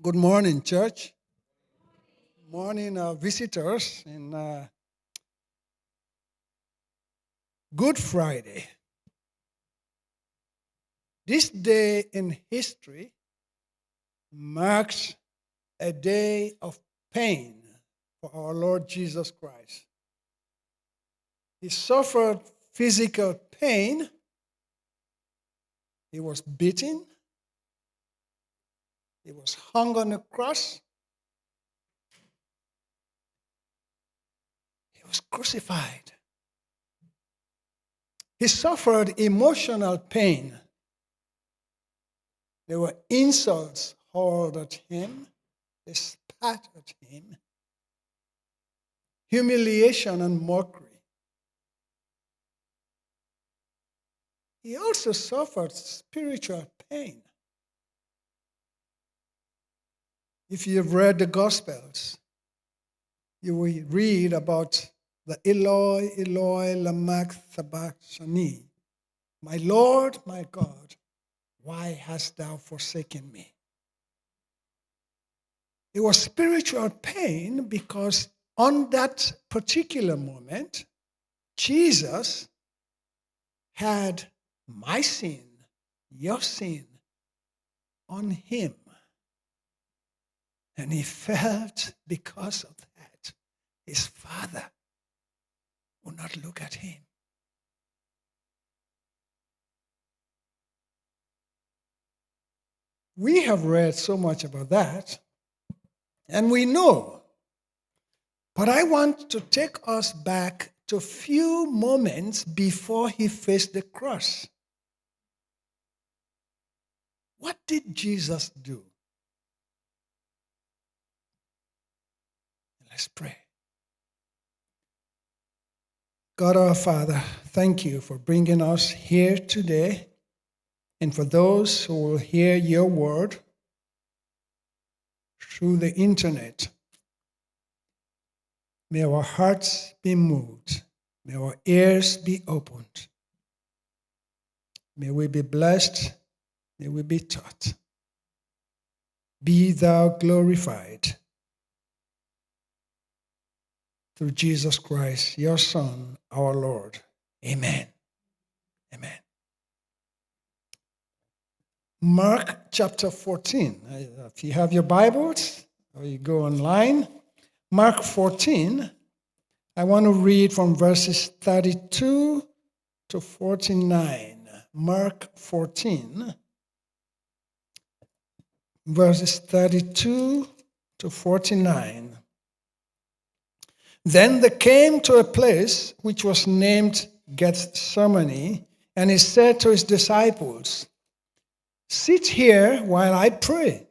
Good morning, church. Morning, visitors. And Good Friday. This day in history marks a day of pain for our Lord Jesus Christ. He suffered physical pain. He was beaten. He was hung on a cross. He was crucified. He suffered emotional pain. There were insults hurled at him. They spat at him. Humiliation and mockery. He also suffered spiritual pain. If you've read the Gospels, you will read about the Eloi, Eloi, lama sabachthani. My Lord, my God, why hast thou forsaken me? It was spiritual pain because on that particular moment, Jesus had my sin, your sin, on him. And he felt because of that, his Father would not look at him. We have read so much about that, and we know. But I want to take us back to a few moments before he faced the cross. What did Jesus do? Let's pray. God our Father, thank you for bringing us here today, and for those who will hear your word through the internet. May our hearts be moved. May our ears be opened. May we be blessed. May we be taught. Be thou glorified through Jesus Christ, your Son, our Lord. Amen. Amen. Mark chapter 14. If you have your Bibles, or you go online, Mark 14, I want to read from verses 32 to 49. Mark 14, verses 32 to 49. Then they came to a place which was named Gethsemane, and he said to his disciples, "Sit here while I pray."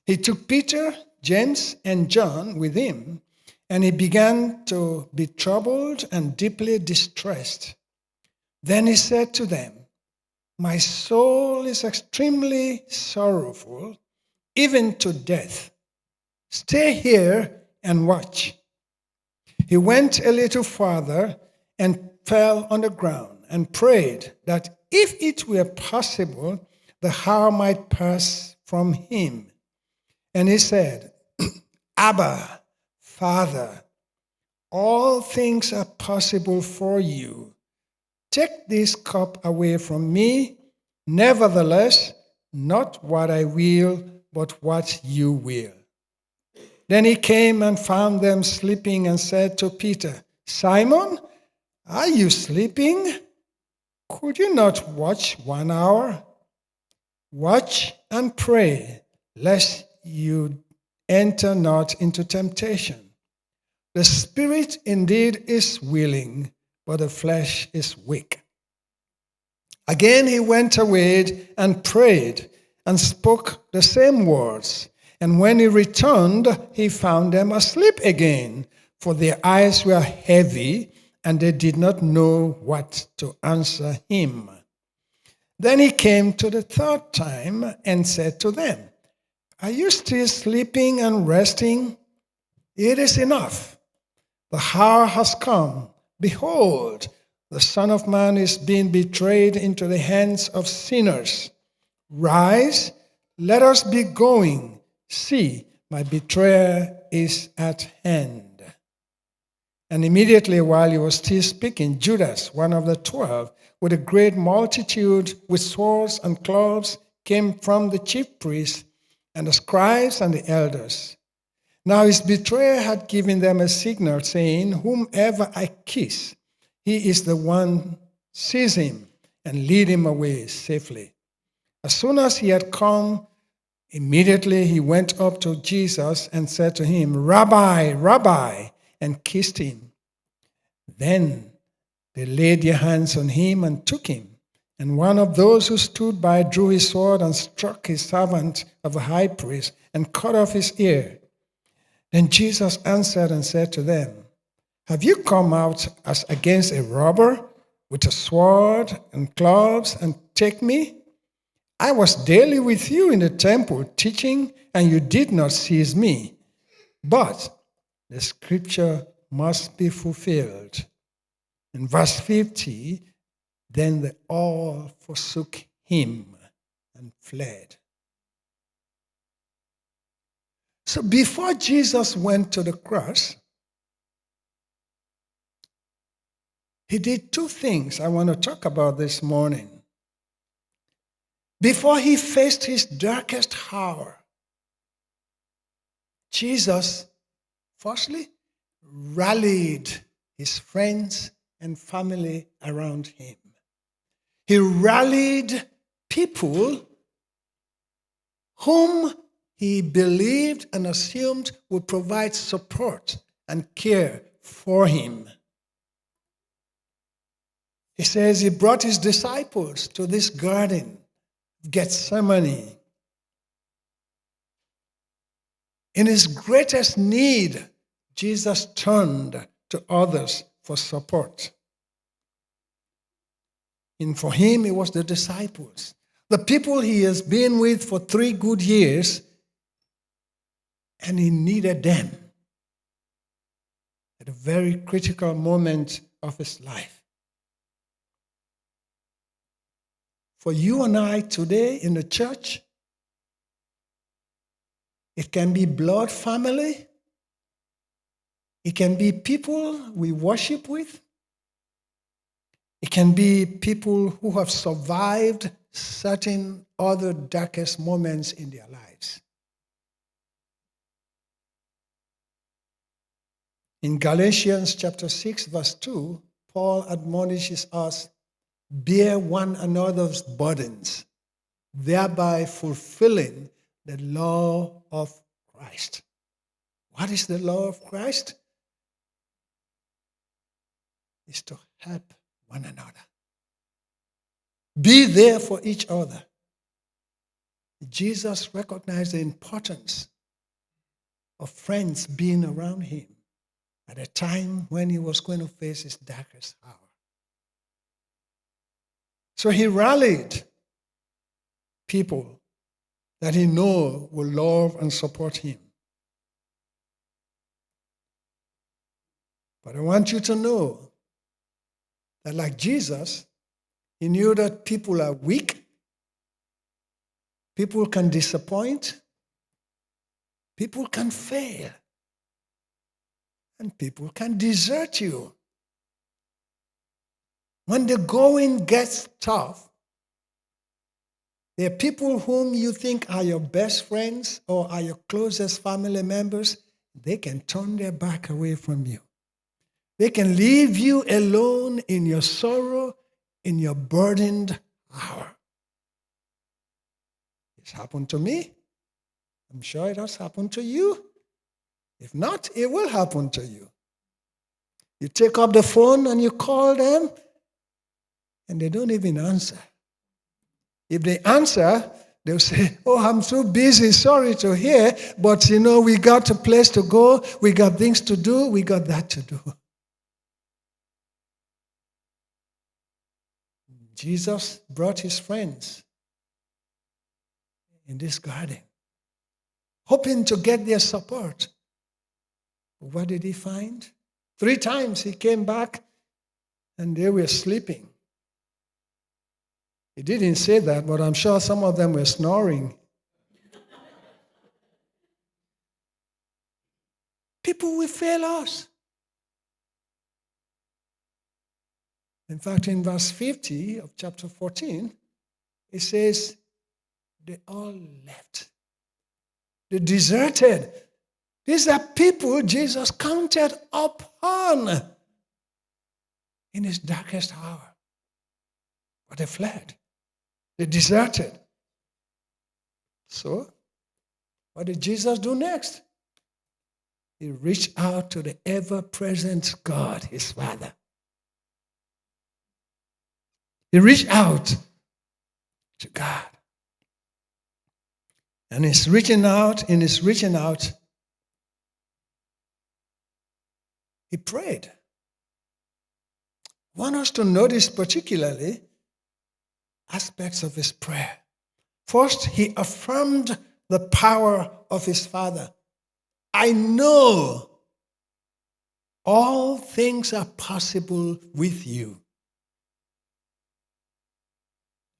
He took Peter, James, and John with him, and he began to be troubled and deeply distressed. Then he said to them, "My soul is extremely sorrowful, even to death. Stay here and watch." He went a little farther and fell on the ground and prayed that if it were possible, the hour might pass from him. And he said, "Abba, Father, all things are possible for you. Take this cup away from me. Nevertheless, not what I will, but what you will." Then he came and found them sleeping and said to Peter, "Simon, are you sleeping? Could you not watch 1 hour? Watch and pray, lest you enter not into temptation. The spirit indeed is willing, but the flesh is weak." Again he went away and prayed and spoke the same words. And when he returned, he found them asleep again, for their eyes were heavy, and they did not know what to answer him. Then he came to the third time and said to them, "Are you still sleeping and resting? It is enough. The hour has come. Behold, the Son of Man is being betrayed into the hands of sinners. Rise, Let us be going. See, my betrayer is at hand. And immediately while he was still speaking, Judas, one of the 12, with a great multitude with swords and clubs, came from the chief priests and the scribes and the elders. Now his betrayer had given them a signal, saying, "Whomever I kiss, he is the one. Seize him and lead him away safely." As soon as he had come, immediately he went up to Jesus and said to him, "Rabbi, Rabbi," and kissed him. Then they laid their hands on him and took him. And one of those who stood by drew his sword and struck his servant of the high priest and cut off his ear. Then Jesus answered and said to them, "Have you come out as against a robber with a sword and clubs and take me? I was daily with you in the temple teaching, and you did not seize me. But the scripture must be fulfilled." In verse 50, then they all forsook him and fled. So before Jesus went to the cross, he did two things I want to talk about this morning. Before he faced his darkest hour, Jesus, firstly, rallied his friends and family around him. He rallied people whom he believed and assumed would provide support and care for him. He says he brought his disciples to this garden, Gethsemane. In his greatest need, Jesus turned to others for support. And for him, it was the disciples, the people he has been with for 3 good years, and he needed them at a very critical moment of his life. For you and I today in the church, it can be blood family. It can be people we worship with. It can be people who have survived certain other darkest moments in their lives. In Galatians chapter 6, verse 2, Paul admonishes us, "Bear one another's burdens, thereby fulfilling the law of Christ." What is the law of Christ? It's to help one another. Be there for each other. Jesus recognized the importance of friends being around him at a time when he was going to face his darkest hour. So he rallied people that he knew will love and support him. But I want you to know that like Jesus, he knew that people are weak, people can disappoint, people can fail, and people can desert you. When the going gets tough, there are people whom you think are your best friends or are your closest family members, they can turn their back away from you. They can leave you alone in your sorrow, in your burdened hour. It's happened to me. I'm sure it has happened to you. If not, it will happen to you. You take up the phone and you call them, and they don't even answer. If they answer, they'll say, "Oh, I'm so busy, sorry to hear, but we got a place to go, we got things to do, we got that to do." Jesus brought his friends in this garden, hoping to get their support. But what did he find? 3 times he came back and they were sleeping. He didn't say that, but I'm sure some of them were snoring. People will fail us. In fact, in verse 50 of chapter 14, it says, they all left. They deserted. These are people Jesus counted upon in his darkest hour. But they fled. They deserted. So, what did Jesus do next? He reached out to the ever-present God, his Father. He reached out to God. And in his reaching out, he prayed. I want us to notice particularly aspects of his prayer. First, he affirmed the power of his Father. I know all things are possible with you.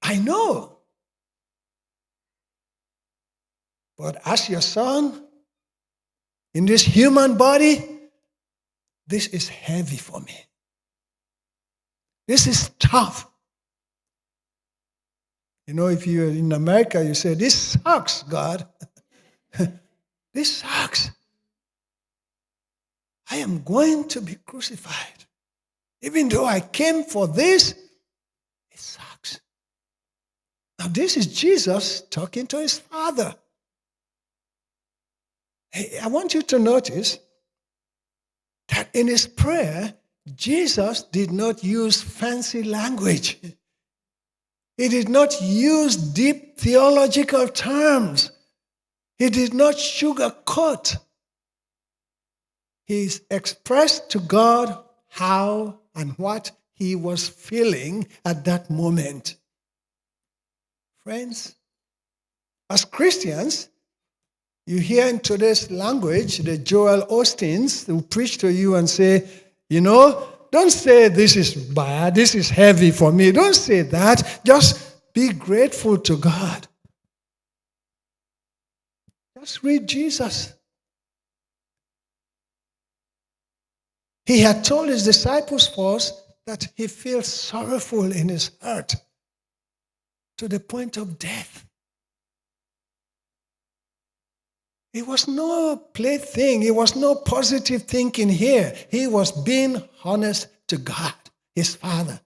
I know. But as your son, in this human body, this is heavy for me. This is tough. You know, if you're in America, you say, this sucks, God. This sucks. I am going to be crucified. Even though I came for this, it sucks. Now, this is Jesus talking to his Father. Hey, I want you to notice that in his prayer, Jesus did not use fancy language. He did not use deep theological terms. He did not sugarcoat. He expressed to God how and what he was feeling at that moment. Friends, as Christians, you hear in today's language the Joel Austins who preach to you and say, you know, don't say this is bad, this is heavy for me. Don't say that. Just be grateful to God. Just read Jesus. He had told his disciples first that he feels sorrowful in his heart to the point of death. It was no plaything. It was no positive thinking here. He was being honest to God, his Father.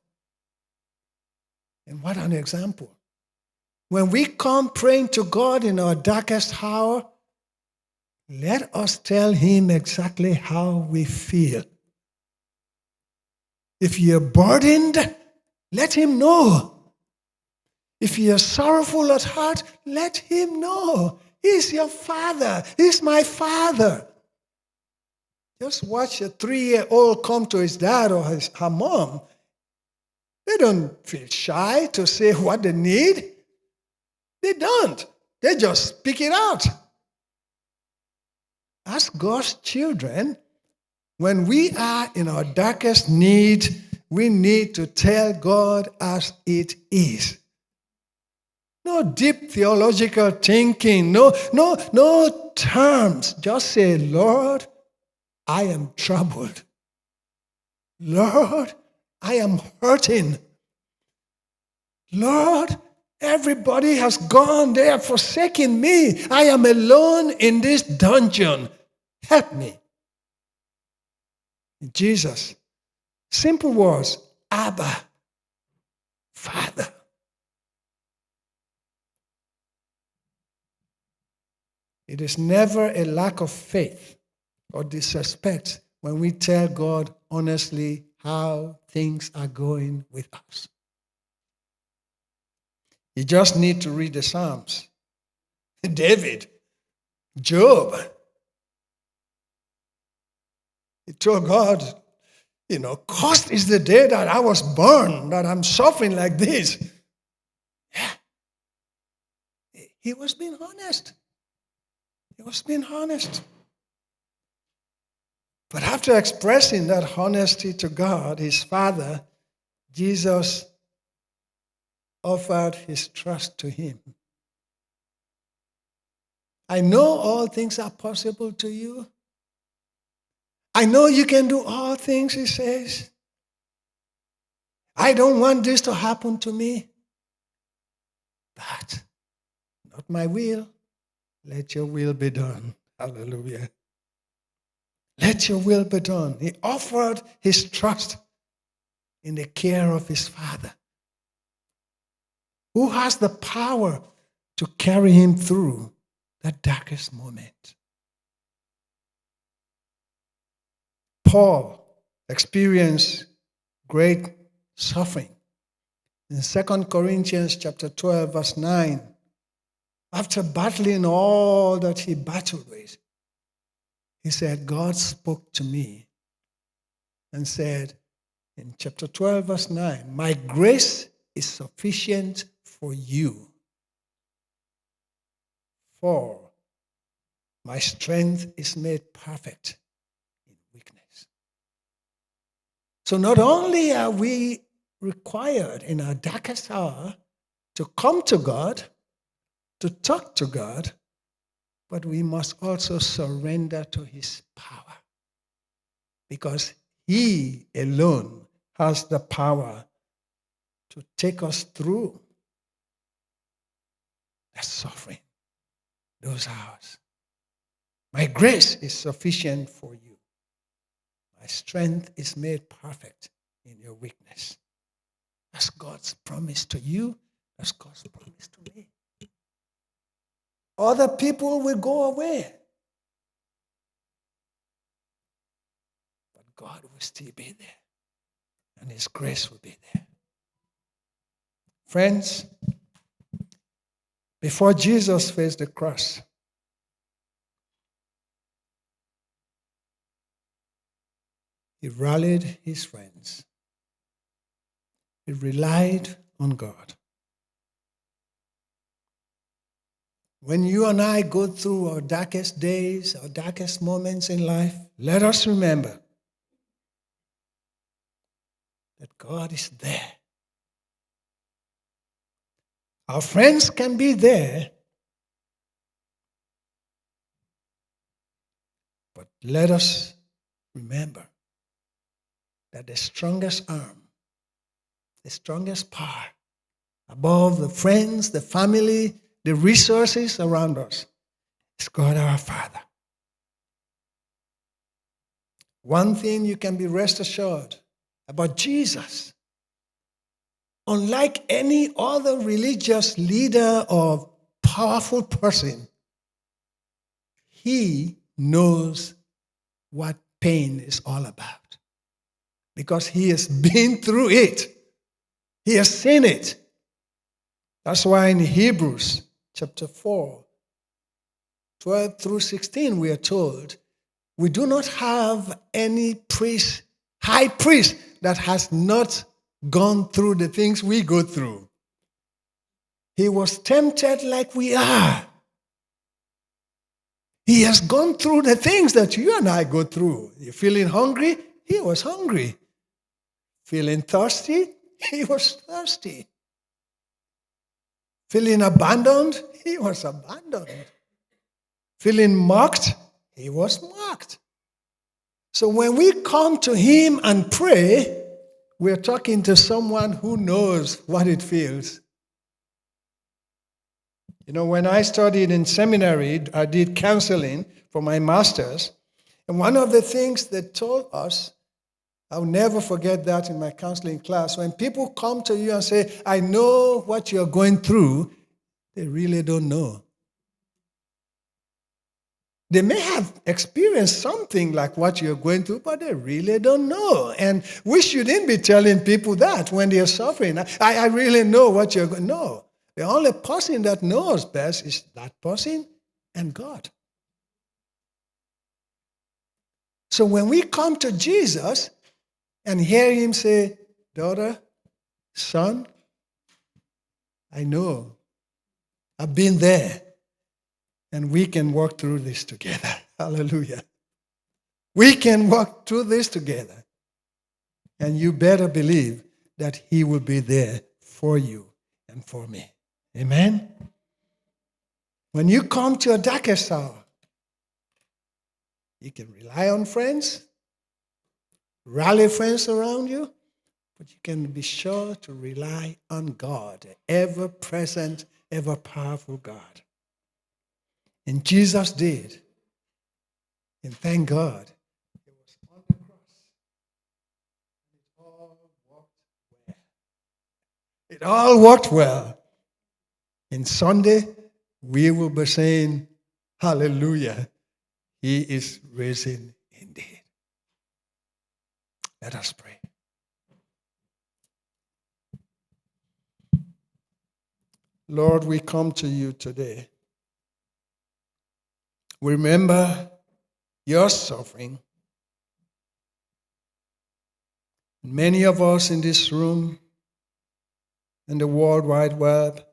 And what an example. When we come praying to God in our darkest hour, let us tell him exactly how we feel. If you're burdened, let him know. If you're sorrowful at heart, let him know. He's your Father. He's my Father. Just watch a 3-year-old come to his dad or her mom. They don't feel shy to say what they need. They don't. They just speak it out. As God's children, when we are in our darkest need, we need to tell God as it is. No deep theological thinking, no terms. Just say, Lord, I am troubled. Lord, I am hurting. Lord, everybody has gone. They have forsaken me. I am alone in this dungeon. Help me. Jesus, simple words, Abba, Father. It is never a lack of faith or disrespect when we tell God honestly how things are going with us. You just need to read the Psalms. David, Job. He told God, cursed is the day that I was born, that I'm suffering like this. Yeah. He was being honest. He was being honest. But after expressing that honesty to God, his Father, Jesus offered his trust to him. I know all things are possible to you. I know you can do all things, he says. I don't want this to happen to me. But not my will. Let your will be done. Hallelujah. Let your will be done. He offered his trust in the care of his Father, who has the power to carry him through that darkest moment. Paul experienced great suffering. In 2 Corinthians chapter 12, verse 9, after battling all that he battled with, he said, God spoke to me and said in chapter 12, verse 9, my grace is sufficient for you, for my strength is made perfect in weakness. So not only are we required in our darkest hour to come to God, to talk to God, but we must also surrender to his power, because he alone has the power to take us through that suffering, those hours. My grace is sufficient for you. My strength is made perfect in your weakness. That's God's promise to you. That's God's promise to me. Other people will go away, but God will still be there, and his grace will be there. Friends, before Jesus faced the cross, he rallied his friends. He relied on God. When you and I go through our darkest days, our darkest moments in life, let us remember that God is there. Our friends can be there, but let us remember that the strongest arm, the strongest power above the friends, the family, the resources around us is God our Father. One thing you can be rest assured about Jesus: unlike any other religious leader or powerful person, he knows what pain is all about, because he has been through it. He has seen it. That's why in Hebrews chapter 4, 12 through 16, we are told, we do not have any priest, high priest, that has not gone through the things we go through. He was tempted like we are. He has gone through the things that you and I go through. You're feeling hungry? He was hungry. Feeling thirsty? He was thirsty. Feeling abandoned? He was abandoned. Feeling mocked? He was mocked. So when we come to him and pray, we're talking to someone who knows what it feels. You know, when I studied in seminary, I did counseling for my master's. And one of the things they told us, I'll never forget that in my counseling class, when people come to you and say, I know what you're going through, they really don't know. They may have experienced something like what you're going through, but they really don't know. And we shouldn't be telling people that when they're suffering. I really know what you're going through. No. The only person that knows best is that person and God. So when we come to Jesus and hear him say, daughter, son, I know. I've been there. And we can walk through this together. Hallelujah. We can walk through this together. And you better believe that he will be there for you and for me. Amen? When you come to your darkest hour, you can rely on friends. rally friends around you, but you can be sure to rely on God, ever present, ever powerful God. And Jesus did. And thank God. It was on the cross. It all worked well. It all worked well. And Sunday, we will be saying, hallelujah, he is risen indeed. Let us pray. Lord, we come to you today. We remember your suffering. Many of us in this room, in the World Wide Web,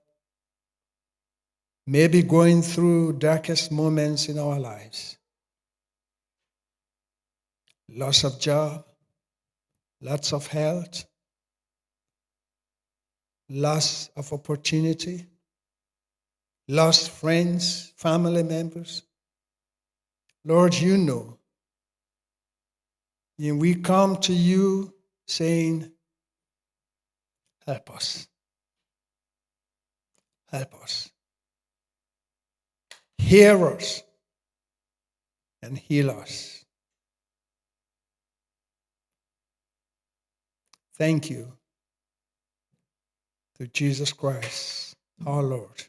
may be going through darkest moments in our lives. Loss of job, loss of health, loss of opportunity, lost friends, family members. Lord, you know. And we come to you saying, help us. Help us. Hear us and heal us. Thank you through Jesus Christ, our Lord.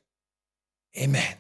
Amen.